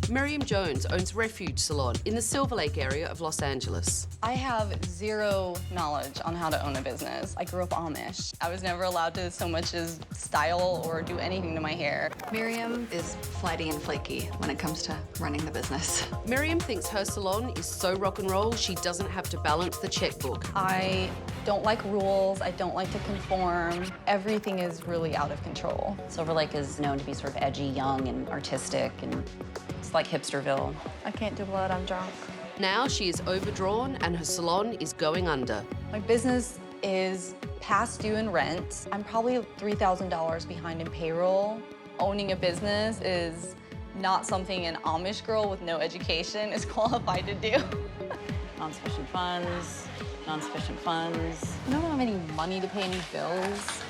Miriam Jones owns Refuge Salon in the Silverlake area of Los Angeles. I have zero knowledge on how to own a business. I grew up Amish. I was never allowed to so much as style or do anything to my hair. Miriam is flighty and flaky when it comes to running the business. Miriam thinks her salon is so rock and roll she doesn't have to balance the checkbook. I don't like rules. I don't like to conform. Everything is really out of control. Silverlake is known to be sort of edgy, young, and artistic, and it's like hipsterville. I can't do blood, I'm drunk. Now she is overdrawn and her salon is going under. My business is past due in rent. I'm probably $3,000 behind in payroll. Owning a business is not something an Amish girl with no education is qualified to do. Non-sufficient funds, non-sufficient funds. I don't have any money to pay any bills.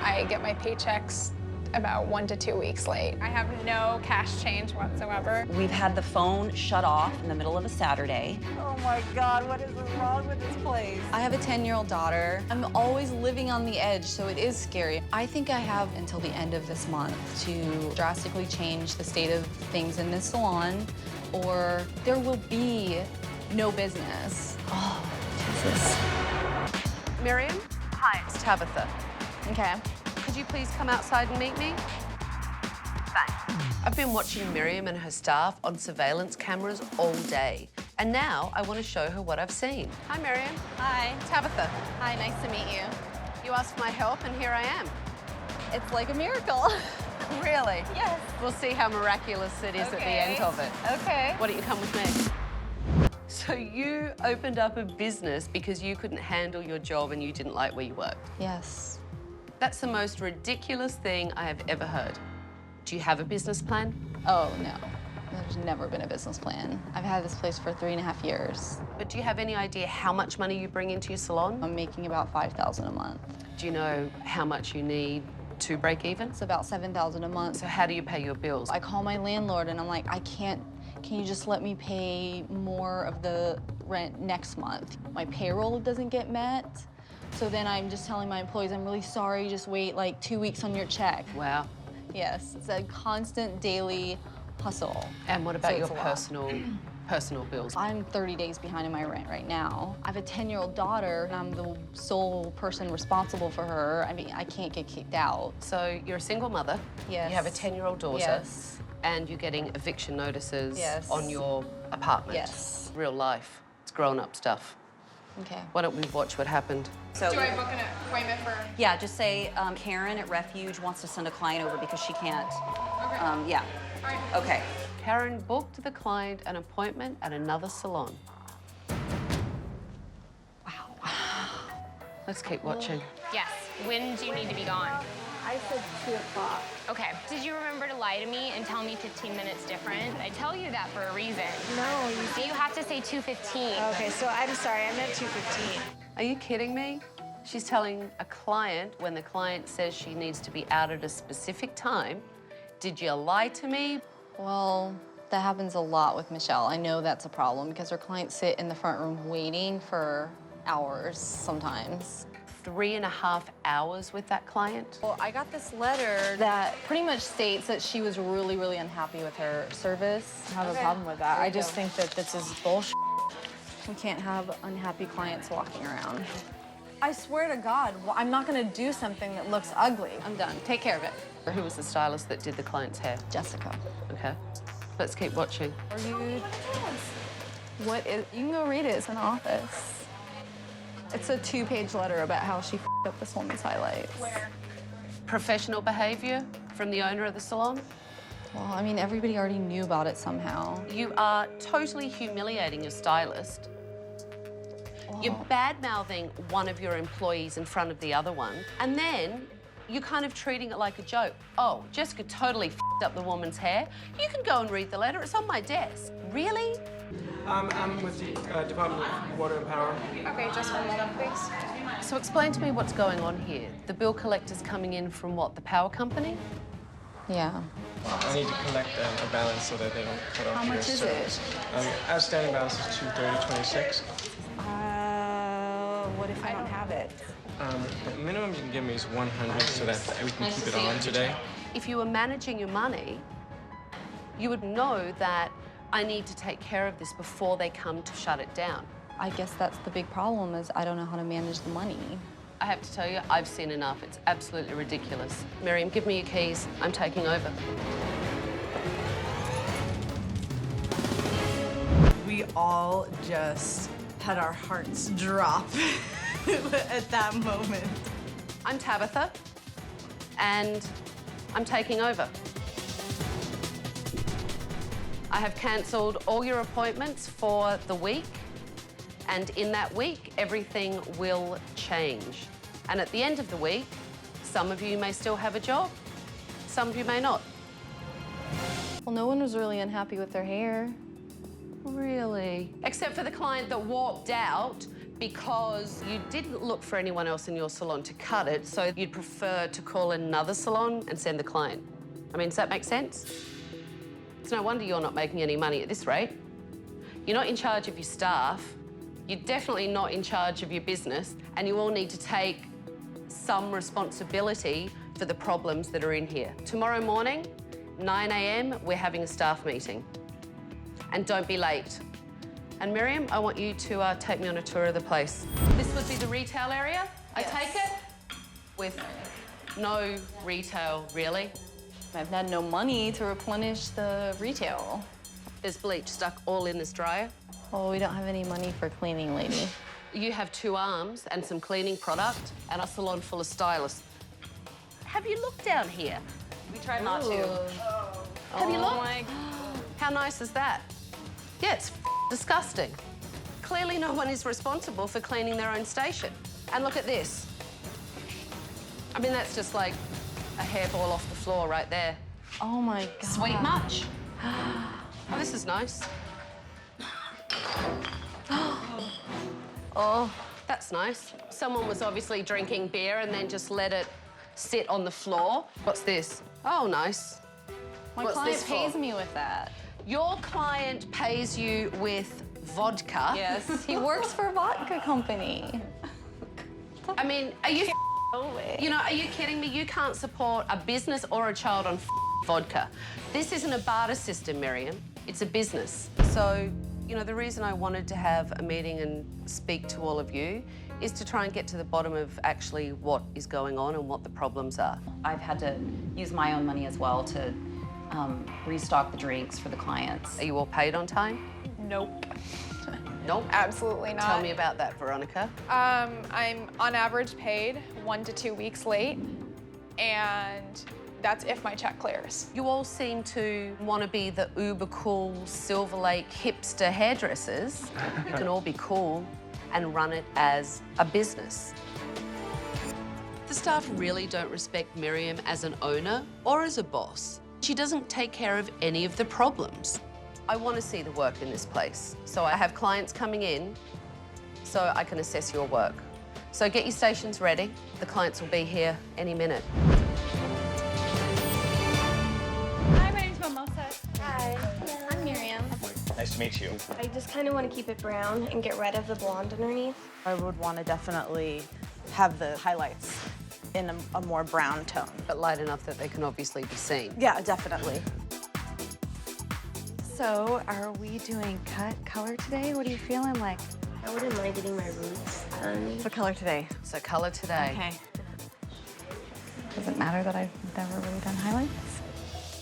I get my paychecks about 1 to 2 weeks late. I have no cash change whatsoever. We've had the phone shut off in the middle of a Saturday. Oh my God, what is wrong with this place? I have a 10-year-old daughter. I'm always living on the edge, so it is scary. I think I have until the end of this month to drastically change the state of things in this salon, or there will be no business. Oh, Jesus. Miriam? Hi. It's Tabitha. Okay. Could you please come outside and meet me? Thanks. I've been watching Miriam and her staff on surveillance cameras all day. And now I want to show her what I've seen. Hi, Miriam. Hi. Tabitha. Hi, nice to meet you. You asked for my help and here I am. It's like a miracle. Really? Yes. We'll see how miraculous it is at the end of it. Okay. Why don't you come with me? So you opened up a business because you couldn't handle your job and you didn't like where you worked? Yes. That's the most ridiculous thing I have ever heard. Do you have a business plan? Oh, no. There's never been a business plan. I've had this place for 3.5 years. But do you have any idea how much money you bring into your salon? I'm making about $5,000 a month. Do you know how much you need to break even? It's about $7,000 a month. So how do you pay your bills? I call my landlord and I'm like, can you just let me pay more of the rent next month? My payroll doesn't get met. So then I'm just telling my employees, I'm really sorry, just wait like 2 weeks on your check. Wow. Yes, it's a constant daily hustle. And what about So your it's a lot. personal bills? I'm 30 days behind in my rent right now. I have a 10-year-old daughter, and I'm the sole person responsible for her. I mean, I can't get kicked out. So you're a single mother. Yes. You have a 10-year-old daughter. Yes. And you're getting eviction notices Yes. on your apartment. Yes. Real life. It's grown-up stuff. Okay. Why don't we watch what happened? So, Do I book an appointment for? yeah, just say Karen at Refuge wants to send a client over because she can't. Okay. Yeah. All right. Okay. Karen booked the client an appointment at another salon. Wow. Let's keep watching. Yes. When do you need to be gone? I said 2 o'clock. Okay. Did you remember to lie to me and tell me 15 minutes different? I tell you that for a reason. No, So you have to say 2:15. Okay, so I'm sorry, I meant 2:15. Are you kidding me? She's telling a client when the client says she needs to be out at a specific time. Did you lie to me? Well, that happens a lot with Michelle. I know that's a problem because her clients sit in the front room waiting for hours sometimes. 3.5 hours with that client? Well, I got this letter that pretty much states that she was really, really unhappy with her service. I have a problem with that. I just think that this is bullshit. We can't have unhappy clients walking around. I swear to God, I'm not gonna do something that looks ugly. I'm done. Take care of it. Who was the stylist that did the client's hair? Jessica. Okay. Let's keep watching. Are you... What is... You can go read it. It's in the office. It's a 2-page letter about how she f***ed up this woman's highlights. Where? Professional behavior from the owner of the salon? Well, I mean, everybody already knew about it somehow. You are totally humiliating your stylist. You're bad-mouthing one of your employees in front of the other one, and then you're kind of treating it like a joke. Oh, Jessica totally f***ed up the woman's hair. You can go and read the letter. It's on my desk. Really? I'm with the Department of Water and Power. Okay, just 1 moment, please. So explain to me what's going on here. The bill collector's coming in from what, the power company? Yeah. I need to collect a balance so that they don't cut off How your much is service. Outstanding balance is $230.26. What if I don't have it? The minimum you can give me is 100 so that we can keep it on today. If you were managing your money, you would know that I need to take care of this before they come to shut it down. I guess that's the big problem is I don't know how to manage the money. I have to tell you, I've seen enough. It's absolutely ridiculous. Miriam, give me your keys. I'm taking over. We all just had our hearts drop at that moment. I'm Tabitha, and I'm taking over. I have cancelled all your appointments for the week, and in that week, everything will change. And at the end of the week, some of you may still have a job, some of you may not. Well, no one was really unhappy with their hair. Really? Except for the client that walked out because you didn't look for anyone else in your salon to cut it, so you'd prefer to call another salon and send the client. I mean, does that make sense? It's no wonder you're not making any money at this rate. You're not in charge of your staff. You're definitely not in charge of your business, and you all need to take some responsibility for the problems that are in here. Tomorrow morning, 9 a.m., we're having a staff meeting. And don't be late. And Miriam, I want you to take me on a tour of the place. This would be the retail area, I take it? With no retail, really? I've had no money to replenish the retail. There's bleach stuck all in this dryer. Oh, we don't have any money for cleaning, lady. You have 2 arms and some cleaning product and a salon full of stylists. Have you looked down here? We tried not to. Have you looked? How nice is that? Yeah, it's disgusting. Clearly no one is responsible for cleaning their own station. And look at this. I mean, that's just like a hairball off the floor right there. Oh my God. Sweet much? Oh, this is nice. Oh, that's nice. Someone was obviously drinking beer and then just let it sit on the floor. What's this? Oh, nice. My What's client this for? pays me with that. Your client pays you with vodka. Yes, he works for a vodka company. I mean, are you you know, are you kidding me? You can't support a business or a child on vodka. This isn't a barter system, Miriam. It's a business. So, you know, the reason I wanted to have a meeting and speak to all of you is to try and get to the bottom of actually what is going on and what the problems are. I've had to use my own money as well to restock the drinks for the clients. Are you all paid on time? Nope. Nope. Absolutely not. Tell me about that, Veronica. I'm on average paid 1 to 2 weeks late, and that's if my check clears. You all seem to want to be the uber cool Silverlake hipster hairdressers. You can all be cool and run it as a business. The staff really don't respect Miriam as an owner or as a boss. She doesn't take care of any of the problems. I want to see the work in this place. So I have clients coming in so I can assess your work. So get your stations ready. The clients will be here any minute. Hi, my name's Mimosa. Hi, I'm Miriam. Nice to meet you. I just kind of want to keep it brown and get rid of the blonde underneath. I would want to definitely have the highlights in a more brown tone. But light enough that they can obviously be seen. Yeah, definitely. So, are we doing cut color today? What are you feeling like? I wouldn't mind getting my roots done. What color today? So colour today. Okay. Does it matter that I've never really done highlights?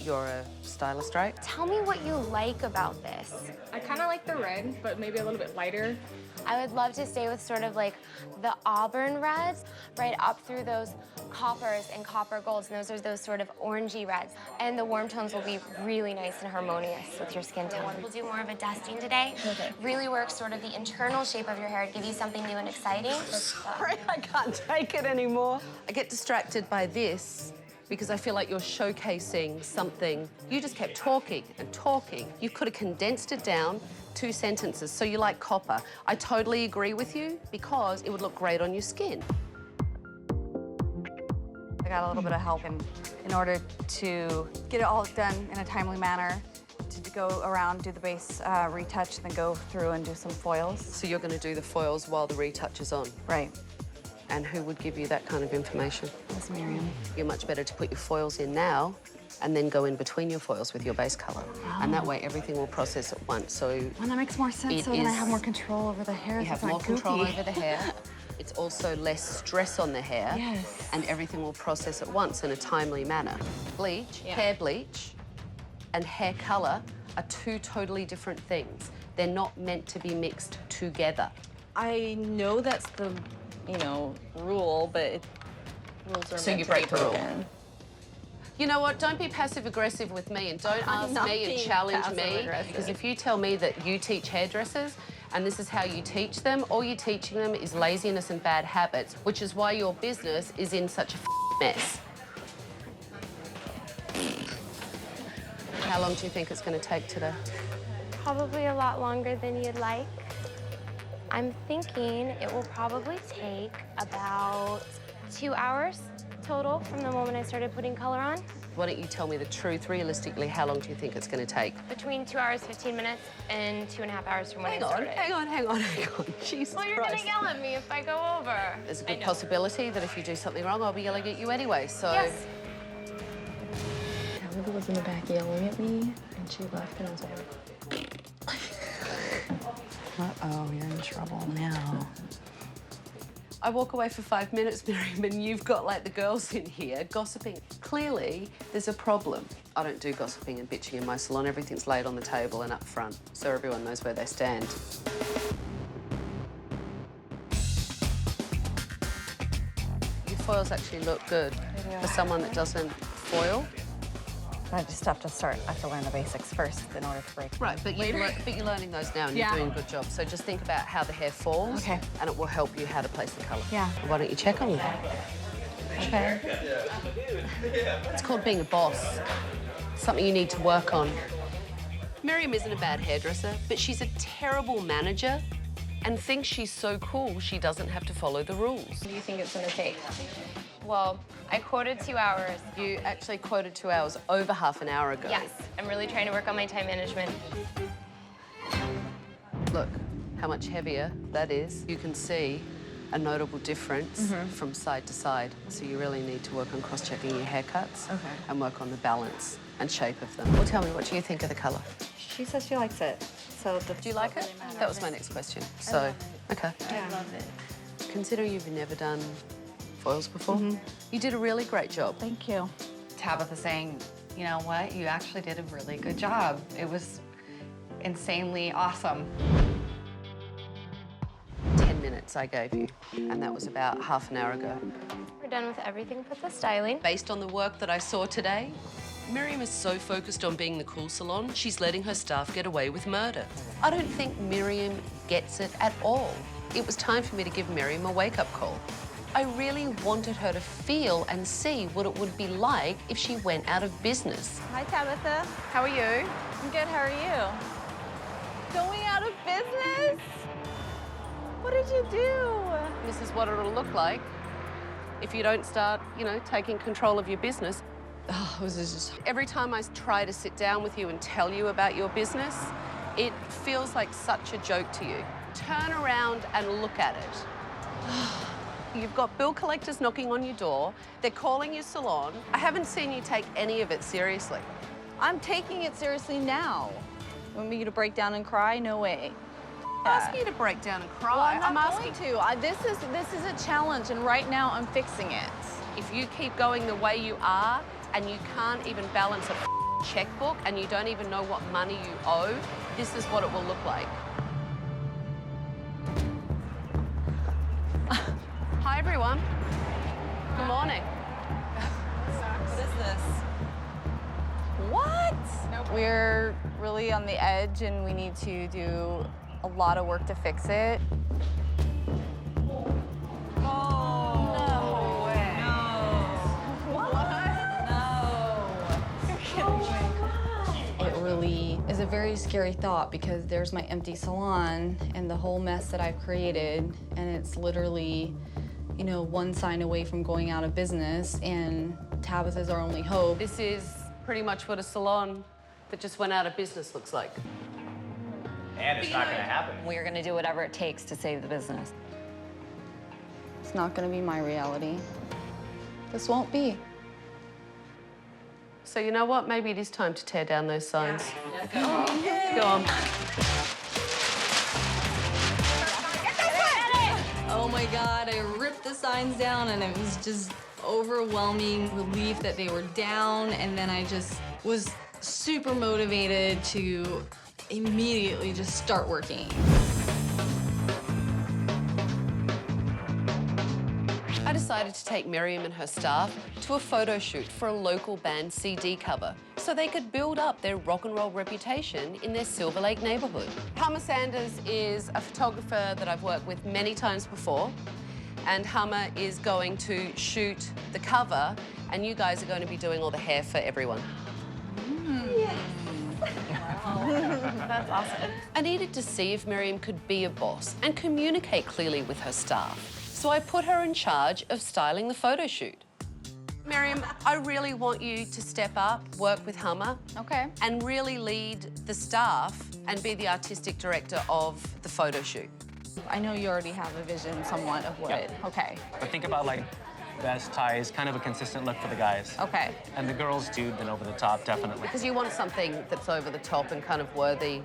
You're a stylist, right? Tell me what you like about this. I kind of like the red, but maybe a little bit lighter. I would love to stay with sort of like the auburn reds, right up through those coppers and copper golds, and those are those sort of orangey reds. And the warm tones will be really nice and harmonious with your skin tone. We'll do more of a dusting today. Okay. Really work sort of the internal shape of your hair to give you something new and exciting. Sorry, I can't take it anymore. I get distracted by this because I feel like you're showcasing something. You just kept talking and talking. You could have condensed it down 2 sentences. So you like copper. I totally agree with you because it would look great on your skin. I got a little bit of help in order to get it all done in a timely manner, to go around, do the base retouch, then go through and do some foils. So you're going to do the foils while the retouch is on. Right. And who would give you that kind of information? That's Miriam. You're much better to put your foils in now and then go in between your foils with your base colour. And that way everything will process at once. So Well, that makes more sense. So then I have more control over the hair. you have more control over the hair. It's also less stress on the hair. Yes. And everything will process at once in a timely manner. Bleach, hair bleach, and hair colour are two totally different things. They're not meant to be mixed together. I know that's the, you know, rule, but rules are So meant you to break be the rule. broken. You know what? Don't be passive-aggressive with me and don't ask me and challenge me. Because if you tell me that you teach hairdressers and this is how you teach them, all you're teaching them is laziness and bad habits, which is why your business is in such a mess. How long do you think it's going to take today? Probably a lot longer than you'd like. I'm thinking it will probably take about 2 hours total from the moment I started putting color on. Why don't you tell me the truth? Realistically, how long do you think it's going to take? Between 2 hours, 15 minutes, and 2.5 hours from when I started. Hang on. Jesus Well, you're Christ. gonna yell at me if I go over. There's a good possibility that if you do something wrong, I'll be yelling at you anyway, so... Yes. Tabitha was in the back yelling at me, and she left, and I was like, uh-oh, you're in trouble now. I walk away for 5 minutes, Miriam, and you've got, like, the girls in here gossiping. Clearly, there's a problem. I don't do gossiping and bitching in my salon. Everything's laid on the table and up front, so everyone knows where they stand. Your foils actually look good for someone that doesn't foil. I just have to learn the basics first in order to break. Right, but you're learning those now and you're doing a good job. So just think about how the hair falls, Okay. and it will help you how to place the colour. Yeah. Why don't you check on them? Okay. It's called being a boss. Something you need to work on. Miriam isn't a bad hairdresser, but she's a terrible manager and thinks she's so cool she doesn't have to follow the rules. What do you think it's gonna take? Well, I quoted 2 hours. You actually quoted 2 hours over half an hour ago. Yes, I'm really trying to work on my time management. Look how much heavier that is. You can see a notable difference from side to side. So you really need to work on cross-checking your haircuts and work on the balance and shape of them. Well, tell me, what do you think of the colour? She says she likes it. So Do you like it? That was my next question. So, okay. Yeah. I love it. Considering you've never done foils before, you did a really great job. Thank you. Tabitha saying, you know what, you actually did a really good job. It was insanely awesome. 10 minutes I gave you, and that was about half an hour ago. We're done with everything but the styling. Based on the work that I saw today, Miriam is so focused on being the cool salon, she's letting her staff get away with murder. I don't think Miriam gets it at all. It was time for me to give Miriam a wake-up call. I really wanted her to feel and see what it would be like if she went out of business. Hi, Tabitha. How are you? I'm good. How are you? Going out of business? What did you do? This is what it'll look like if you don't start, you know, taking control of your business. Oh, this is just... Every time I try to sit down with you and tell you about your business, it feels like such a joke to you. Turn around and look at it. You've got bill collectors knocking on your door. They're calling your salon. I haven't seen you take any of it seriously. I'm taking it seriously now. You want me to break down and cry? No way. I'm asking you to break down and cry. Well, I'm not asking going to. This is a challenge, and right now I'm fixing it. If you keep going the way you are and you can't even balance a checkbook and you don't even know what money you owe, this is what it will look like. Hi, everyone. Good morning. What is this? What? Nope. We're really on the edge, and we need to do a lot of work to fix it. It really is a very scary thought because there's my empty salon and the whole mess that I've created, and it's literally, you know, one sign away from going out of business, and Tabitha's our only hope. This is pretty much what a salon that just went out of business looks like. And it's not going to happen. We're going to do whatever it takes to save the business. It's not gonna be my reality. This won't be. So you know what? Maybe it is time to tear down those signs. Yeah. Go on. Oh my God, I ripped the signs down and it was just overwhelming relief that they were down, and then I just was super motivated to immediately just start working. I decided to take Miriam and her staff to a photo shoot for a local band CD cover so they could build up their rock and roll reputation in their Silverlake neighborhood. Hummer Sanders is a photographer that I've worked with many times before, and Hummer is going to shoot the cover, and you guys are going to be doing all the hair for everyone. Yes. That's awesome. I needed to see if Miriam could be a boss and communicate clearly with her staff. So I put her in charge of styling the photo shoot. Miriam, I really want you to step up, work with Hummer. Okay. And really lead the staff and be the artistic director of the photo shoot. I know you already have a vision somewhat of what. Yep. Okay. But think about like vest, ties, kind of a consistent look for the guys. Okay. And the girls do then over the top, definitely. Because you want something that's over the top and kind of worthy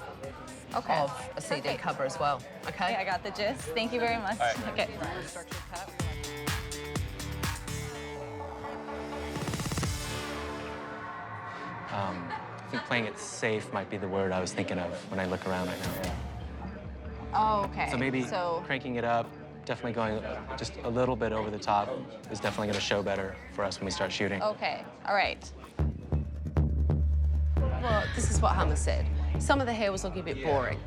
of a CD cover as well, okay? Okay, I got the gist. Thank you very much. All right. Okay. I think playing it safe might be the word I was thinking of when I look around right now. Oh, okay. So maybe cranking it up, definitely going just a little bit over the top is definitely going to show better for us when we start shooting. Okay, all right. Well, this is what Hummer said. Some of the hair was looking a bit boring.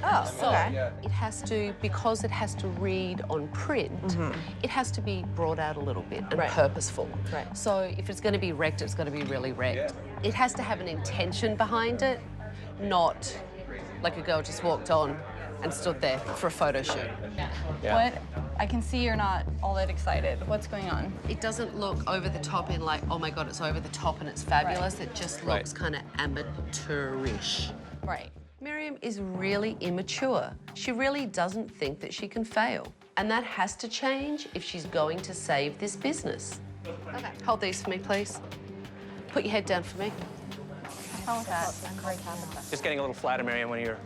Oh, So okay. it has to, because it has to read on print, it has to be brought out a little bit and purposeful. Right. So if it's going to be wrecked, it's going to be really wrecked. It has to have an intention behind it, not like a girl just walked on and stood there for a photo shoot. Yeah. What? I can see you're not all that excited. What's going on? It doesn't look over the top in like, oh my God, it's over the top and it's fabulous. It just looks kind of amateurish. Right. Miriam is really immature. She really doesn't think that she can fail. And that has to change if she's going to save this business. Okay. Hold these for me, please. Put your head down for me. How was that? I'm great, Tabitha. Just getting a little flatter, Miriam, when you're...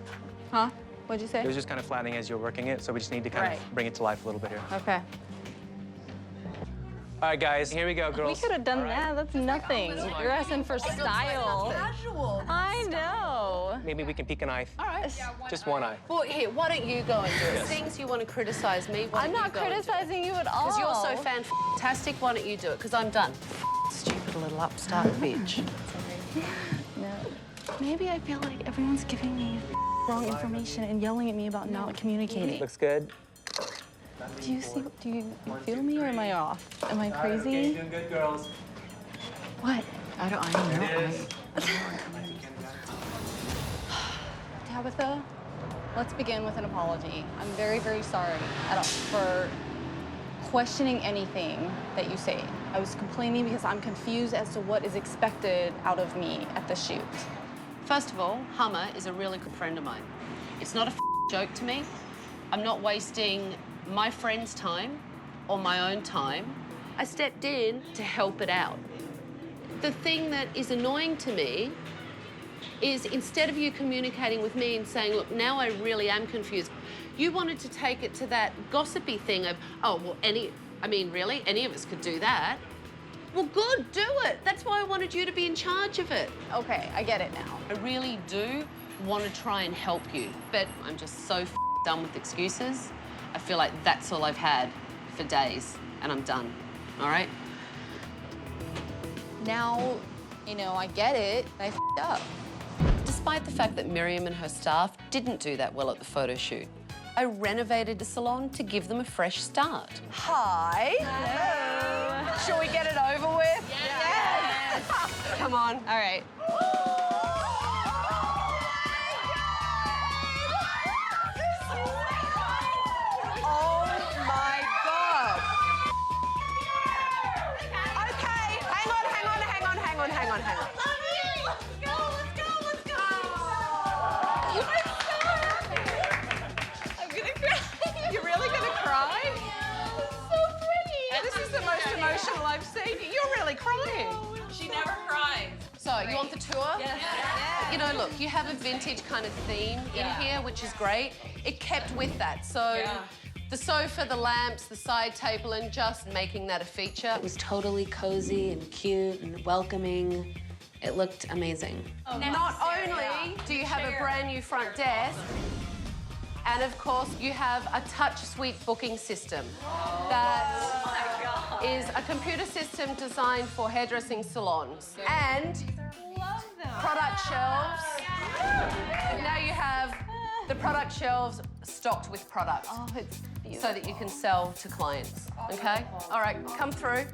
Huh? What'd you say? It was just kind of flattening as you're working it, so we just need to kind of bring it to life a little bit here. Okay. All right, guys, here we go, We girls. could have done that. That's nothing. You're asking for style. Casual. I know. Maybe we can peek an eye. All right. Just one eye. Well, here, why don't you go and do it? Things you want to criticize me, why I'm don't not you go and do it? criticizing you at all. Because you're so fantastic, why don't you do it? Because I'm done. Stupid little upstart bitch. No. Maybe I feel like everyone's giving me wrong information and yelling at me about not communicating. Looks good. Do you feel me or am I off? Am I crazy? Okay, doing good, girls. What? I don't know. It is. Tabitha, let's begin with an apology. I'm very, very sorry for questioning anything that you say. I was complaining because I'm confused as to what is expected out of me at the shoot. First of all, Hummer is a really good friend of mine. It's not a joke to me. I'm not wasting my friend's time or my own time. I stepped in to help it out. The thing that is annoying to me is instead of you communicating with me and saying, look, now I really am confused, you wanted to take it to that gossipy thing of, oh, well, really, any of us could do that. Well, good, do it. That's why I wanted you to be in charge of it. Okay, I get it now. I really do want to try and help you, but I'm just so done with excuses. I feel like that's all I've had for days, and I'm done, all right? Now, I get it. I up. Despite the fact that Miriam and her staff didn't do that well at the photo shoot, I renovated the salon to give them a fresh start. Hi. Hello. Shall we get it over with? Yes. Come on. All right. Oh my God. Okay, hang on. I'm gonna cry. You're really gonna cry? So pretty. This is the most emotional I've seen you. You're really crying. She never cries. So, you want the tour? Yes. You know, look, you have a vintage kind of theme in here, which is great. It kept with that. So, the sofa, the lamps, the side table, and just making that a feature. It was totally cozy and cute and welcoming. It looked amazing. Not only do you have a brand new front desk, and of course, you have a touch suite booking system that is a computer system designed for hairdressing salons. And product shelves. Now you have the product shelves stocked with products. Oh, it's beautiful. So that you can sell to clients, okay? All right, come through.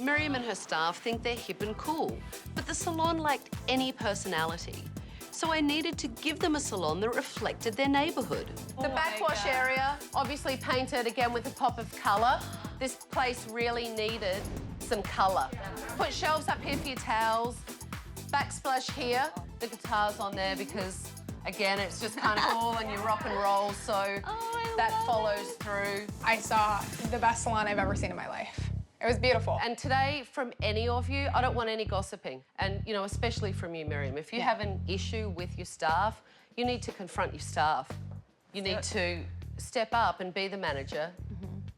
Miriam and her staff think they're hip and cool, but the salon lacked any personality. So I needed to give them a salon that reflected their neighbourhood. The backwash area, obviously painted again with a pop of colour. This place really needed some colour. Put shelves up here for your towels. Backsplash here. The guitar's on there because, again, it's just kind of cool and you rock and roll, so that follows through. I saw the best salon I've ever seen in my life. It was beautiful. And today, from any of you, I don't want any gossiping. And, you know, especially from you, Miriam. If you have an issue with your staff, you need to confront your staff. You need to step up and be the manager.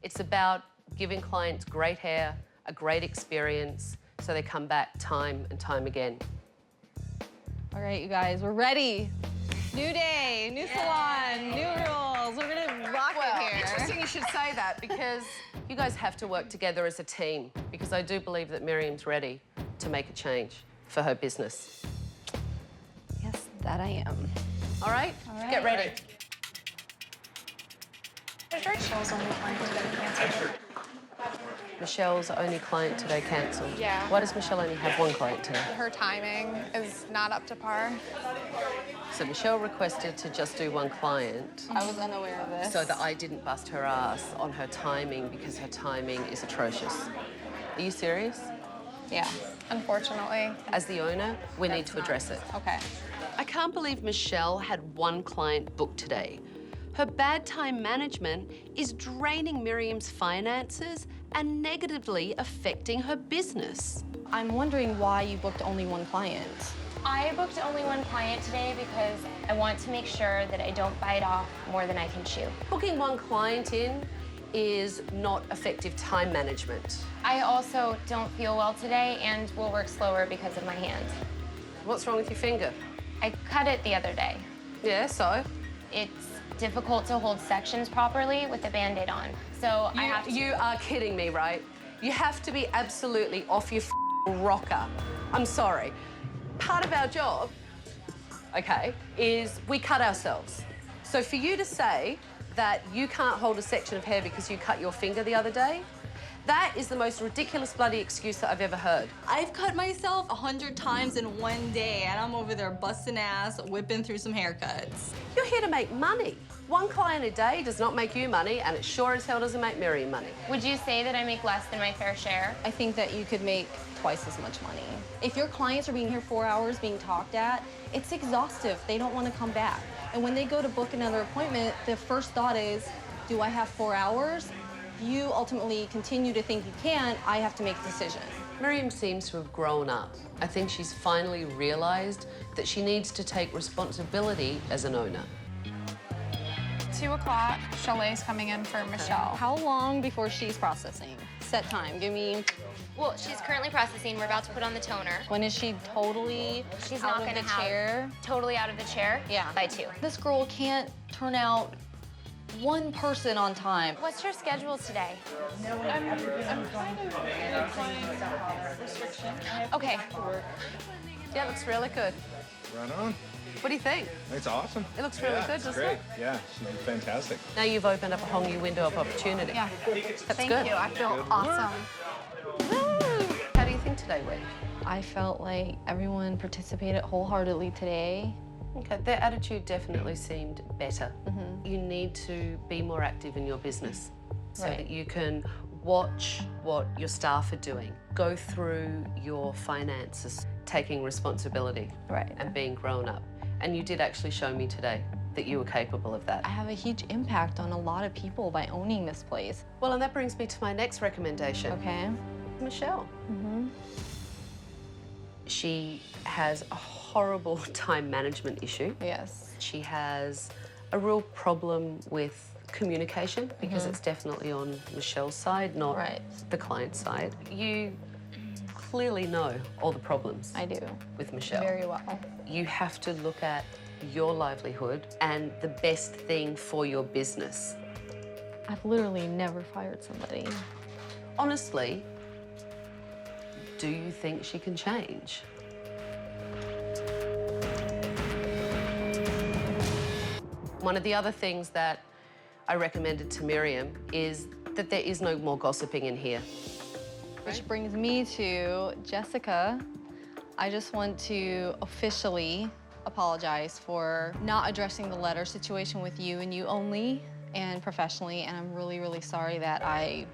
It's about giving clients great hair, a great experience, so they come back time and time again. All right, you guys, we're ready. New day, new salon, new rules. We're gonna rock it here. Interesting you should say that because you guys have to work together as a team because I do believe that Miriam's ready to make a change for her business. Yes, that I am. All right? Get ready. Michelle's only client today cancelled. Yeah. Why does Michelle only have one client today? Her timing is not up to par. So Michelle requested to just do one client I was unaware of this. so that I didn't bust her ass on her timing because her timing is atrocious. Are you serious? Yeah, unfortunately. As the owner, we need to address it. Okay. I can't believe Michelle had one client booked today. Her bad time management is draining Miriam's finances and negatively affecting her business. I'm wondering why you booked only one client. I booked only one client today because I want to make sure that I don't bite off more than I can chew. Booking one client in is not effective time management. I also don't feel well today and will work slower because of my hands. What's wrong with your finger? I cut it the other day. Yeah, so? It's difficult to hold sections properly with a Band-Aid on. So I have to... You are kidding me, right? You have to be absolutely off your rocker. I'm sorry. Part of our job, okay, is we cut ourselves. So for you to say that you can't hold a section of hair because you cut your finger the other day, that is the most ridiculous bloody excuse that I've ever heard. I've cut myself 100 times in one day, and I'm over there busting ass, whipping through some haircuts. You're here to make money. One client a day does not make you money, and it sure as hell doesn't make Miriam money. Would you say that I make less than my fair share? I think that you could make twice as much money. If your clients are being here 4 hours being talked at, it's exhaustive. They don't want to come back. And when they go to book another appointment, the first thought is, do I have 4 hours? You ultimately continue to think you can, I have to make a decision. Miriam seems to have grown up. I think she's finally realised that she needs to take responsibility as an owner. 2 o'clock, Chalet's coming in for Michelle. How long before she's processing? Set time, give me... Well, she's currently processing. We're about to put on the toner. When is she totally She's out not of gonna the have chair? Totally out of the chair? Yeah. By 2. This girl can't turn out one person on time. What's your schedule today? Okay. Yeah, it looks really good. Right on. What do you think? It's awesome. It looks really good, it's doesn't great. it? Yeah, she's fantastic. Now you've opened up a whole new window of opportunity. Yeah. That's Thank good. you. I feel awesome. How do you think today went? I felt like everyone participated wholeheartedly today. Okay, their attitude definitely seemed better. You need to be more active in your business so Right. that you can watch what your staff are doing, go through your finances, taking responsibility Right. and being grown up. And you did actually show me today that you were capable of that. I have a huge impact on a lot of people by owning this place. Well, and that brings me to my next recommendation. Okay. Michelle. She has a horrible time management issue. Yes. She has a real problem with communication because it's definitely on Michelle's side, not the client's side. You clearly know all the problems. I do. With Michelle. Very well. You have to look at your livelihood and the best thing for your business. I've literally never fired somebody. Honestly, do you think she can change? One of the other things that I recommended to Miriam is that there is no more gossiping in here. Which brings me to Jessica. I just want to officially apologize for not addressing the letter situation with you and you only and professionally, and I'm really, really sorry that I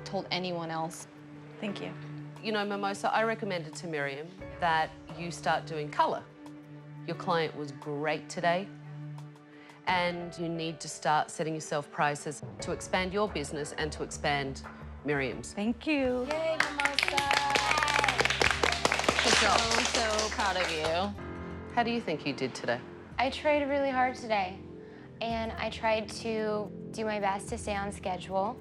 told anyone else. Thank you. You know, Mimosa, I recommended to Miriam that you start doing colour. Your client was great today, and you need to start setting yourself prices to expand your business and to expand Miriam's. Thank you. Yay, Mimosa! Good job. So proud of you. How do you think you did today? I tried really hard today, and I tried to do my best to stay on schedule.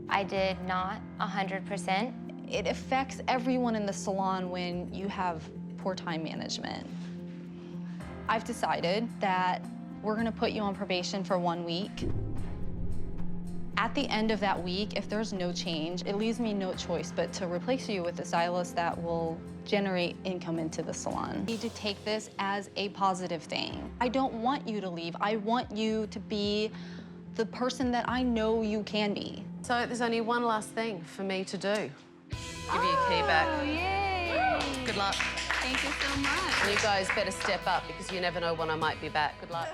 I did not 100%. It affects everyone in the salon when you have poor time management. I've decided that we're gonna put you on probation for 1 week. At the end of that week, if there's no change, it leaves me no choice but to replace you with a stylist that will generate income into the salon. You need to take this as a positive thing. I don't want you to leave. I want you to be the person that I know you can be. So there's only one last thing for me to do. Give you your key back. Oh, yay! Good luck. Thank you so much. And you guys better step up because you never know when I might be back. Good luck.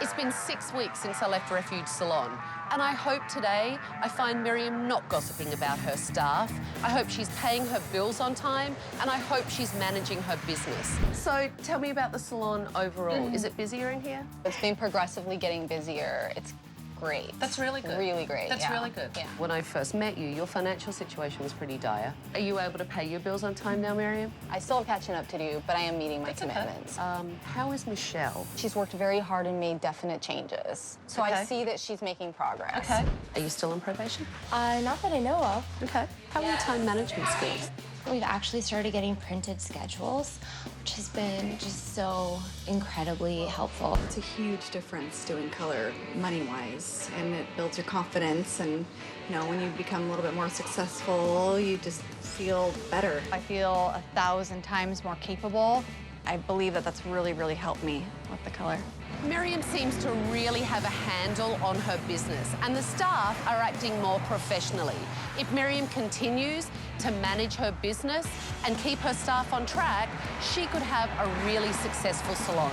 It's been 6 weeks since I left Refuge Salon, and I hope today I find Miriam not gossiping about her staff. I hope she's paying her bills on time, and I hope she's managing her business. So tell me about the salon overall. Is it busier in here? It's been progressively getting busier. It's great. That's really good. Really great, That's yeah. really good. Yeah. When I first met you, your financial situation was pretty dire. Are you able to pay your bills on time now, Miriam? I still have catching up to do, but I am meeting my commitments. How is Michelle? She's worked very hard and made definite changes. So I see that she's making progress. Okay. Are you still on probation? Not that I know of. Okay. How are your time management skills? We've actually started getting printed schedules, which has been just so incredibly helpful. It's a huge difference doing color money-wise, and it builds your confidence, and you know, when you become a little bit more successful, you just feel better. I feel 1,000 times more capable. I believe that that's really, really helped me with the color. Miriam seems to really have a handle on her business, and the staff are acting more professionally. If Miriam continues to manage her business and keep her staff on track, she could have a really successful salon.